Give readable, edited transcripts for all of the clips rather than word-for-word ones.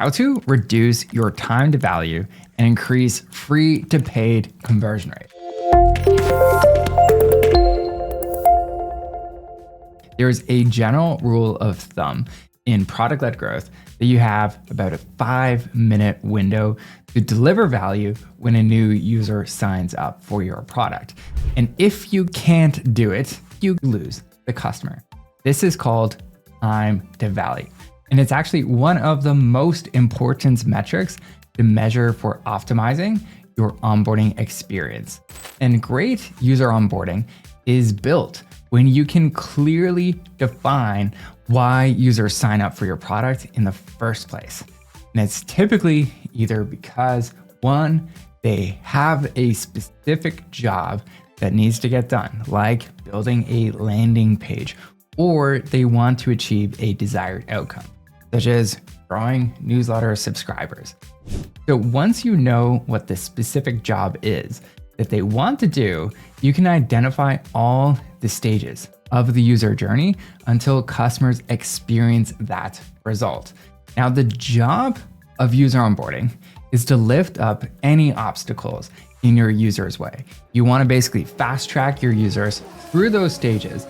how to reduce your time to value and increase free to paid conversion rate. There's a general rule of thumb in product-led growth that you have about a 5-minute window to deliver value when a new user signs up for your product. And if you can't do it, you lose the customer. This is called time to value. And it's actually one of the most important metrics to measure for optimizing your onboarding experience. And great user onboarding is built when you can clearly define why users sign up for your product in the first place. And it's typically either because, one, they have a specific job that needs to get done, like building a landing page, or they want to achieve a desired outcome, such as growing newsletter subscribers. So once you know what the specific job is that they want to do, you can identify all the stages of the user journey until customers experience that result. Now, the job of user onboarding is to lift up any obstacles in your user's way. You want to basically fast track your users through those stages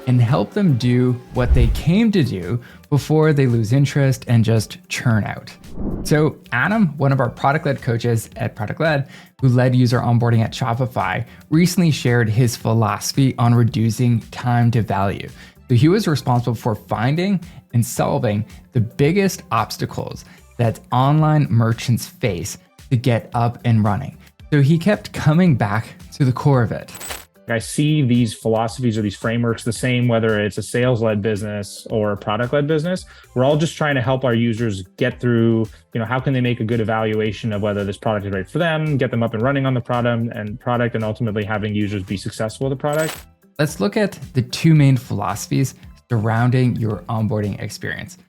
and help them do what they came to do before they lose interest and just churn out. So Adam, one of our product-led coaches at ProductLed, who led user onboarding at Shopify, recently shared his philosophy on reducing time to value. So he was responsible for finding and solving the biggest obstacles that online merchants face to get up and running. So he kept coming back to the core of it. I see these philosophies or these frameworks the same, whether it's a sales-led business or a product-led business. We're all just trying to help our users get through, how can they make a good evaluation of whether this product is right for them, get them up and running on the product, and ultimately having users be successful with the product. Let's look at the two main philosophies surrounding your onboarding experience.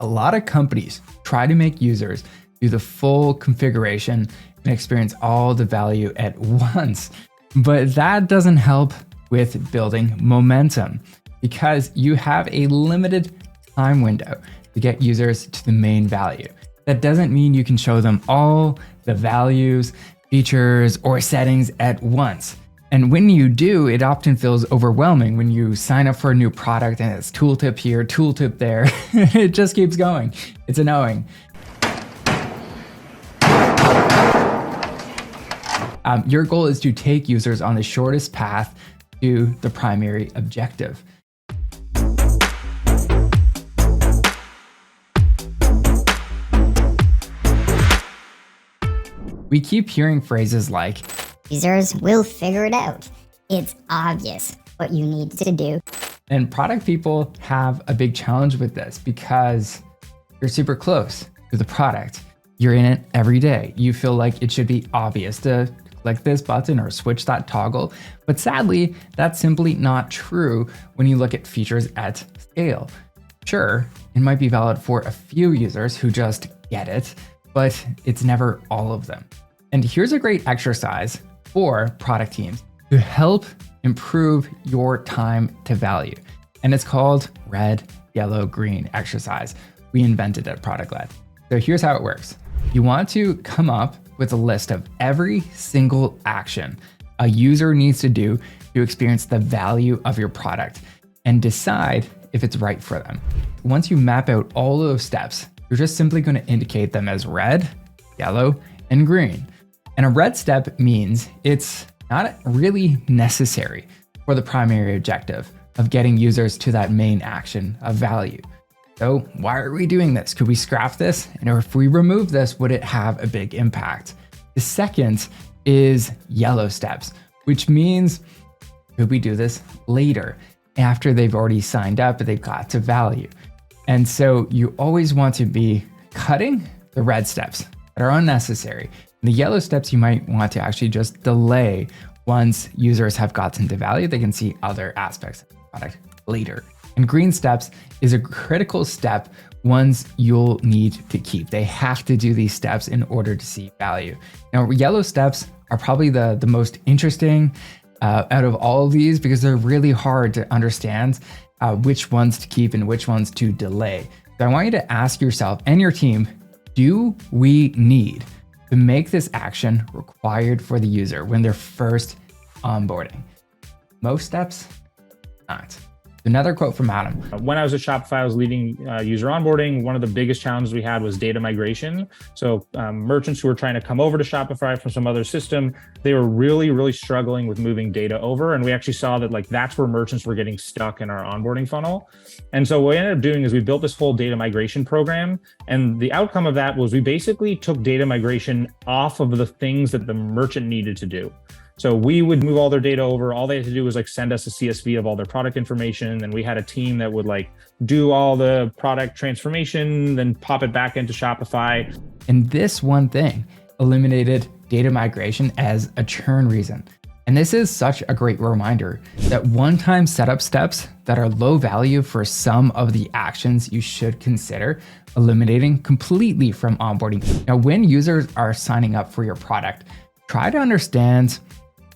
A lot of companies try to make users do the full configuration and experience all the value at once. But that doesn't help with building momentum because you have a limited time window to get users to the main value. That doesn't mean you can show them all the values, features, or settings at once. And when you do, it often feels overwhelming when you sign up for a new product and it's tooltip here, tooltip there. It just keeps going. It's annoying. Your goal is to take users on the shortest path to the primary objective. We keep hearing phrases like, users will figure it out. It's obvious what you need to do. And product people have a big challenge with this because you're super close to the product. You're in it every day. You feel like it should be obvious to click this button or switch that toggle. But sadly, that's simply not true when you look at features at scale. Sure, it might be valid for a few users who just get it, but it's never all of them. And here's a great exercise for product teams to help improve your time to value. And it's called red, yellow, green exercise. We invented it at ProductLed. So here's how it works. You want to come up with a list of every single action a user needs to do to experience the value of your product and decide if it's right for them. Once you map out all of those steps, you're just simply going to indicate them as red, yellow, and green. And a red step means it's not really necessary for the primary objective of getting users to that main action of value. So why are we doing this? Could we scrap this? And if we remove this, would it have a big impact? The second is yellow steps, which means could we do this later after they've already signed up and they've got to value? And so you always want to be cutting the red steps that are unnecessary. The yellow steps you might want to actually just delay. Once users have gotten to value, they can see other aspects of the product later. And green steps is a critical step ones you'll need to keep. They have to do these steps in order to see value. Now, yellow steps are probably the most interesting out of all of these because they're really hard to understand which ones to keep and which ones to delay. So I want you to ask yourself and your team, do we need to make this action required for the user when they're first onboarding? Most steps, not. Another quote from Adam. When I was at Shopify, I was leading user onboarding. One of the biggest challenges we had was data migration. So merchants who were trying to come over to Shopify from some other system, they were really struggling with moving data over. And we actually saw that that's where merchants were getting stuck in our onboarding funnel. And so what we ended up doing is we built this full data migration program. And the outcome of that was we basically took data migration off of the things that the merchant needed to do. So we would move all their data over. All they had to do was send us a CSV of all their product information. And we had a team that would do all the product transformation, then pop it back into Shopify. And this one thing eliminated data migration as a churn reason. And this is such a great reminder that one-time setup steps that are low value for some of the actions you should consider eliminating completely from onboarding. Now, when users are signing up for your product, try to understand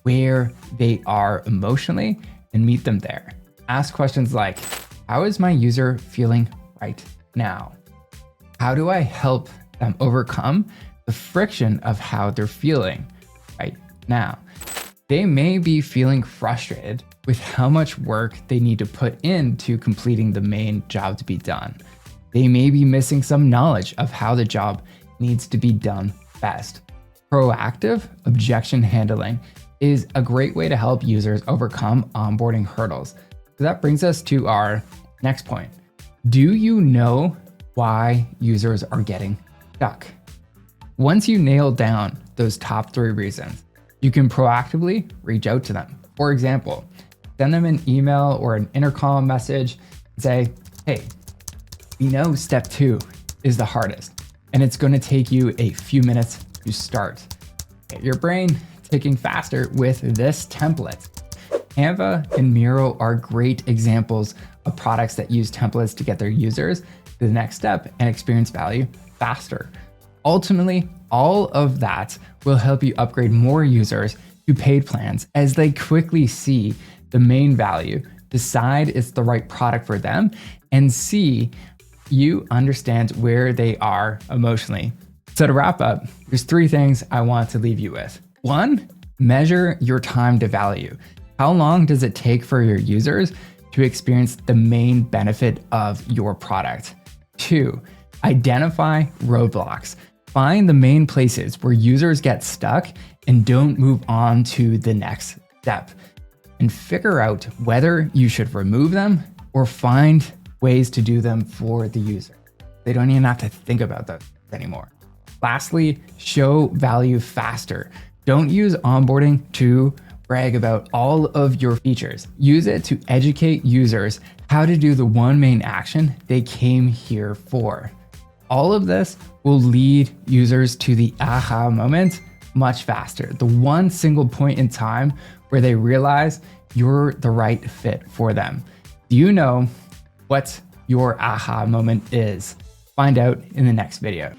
where they are emotionally and meet them there. Ask questions like, how is my user feeling right now? How do I help them overcome the friction of how they're feeling right now? They may be feeling frustrated with how much work they need to put into completing the main job to be done. They may be missing some knowledge of how the job needs to be done best. Proactive objection handling is a great way to help users overcome onboarding hurdles. So that brings us to our next point. Do you know why users are getting stuck? Once you nail down those top 3 reasons, you can proactively reach out to them. For example, send them an email or an intercom message and say, hey, we know step 2 is the hardest, and it's going to take you a few minutes to start. Get your brain ticking faster with this template. Canva and Miro are great examples of products that use templates to get their users to the next step and experience value faster. Ultimately, all of that will help you upgrade more users to paid plans as they quickly see the main value, decide it's the right product for them, and see you understand where they are emotionally. So to wrap up, there's 3 things I want to leave you with. 1, measure your time to value. How long does it take for your users to experience the main benefit of your product? 2, identify roadblocks. Find the main places where users get stuck and don't move on to the next step. And figure out whether you should remove them or find ways to do them for the user. They don't even have to think about that anymore. Lastly, show value faster. Don't use onboarding to brag about all of your features. Use it to educate users how to do the one main action they came here for. All of this will lead users to the aha moment much faster. The one single point in time where they realize you're the right fit for them. Do you know what your aha moment is? Find out in the next video.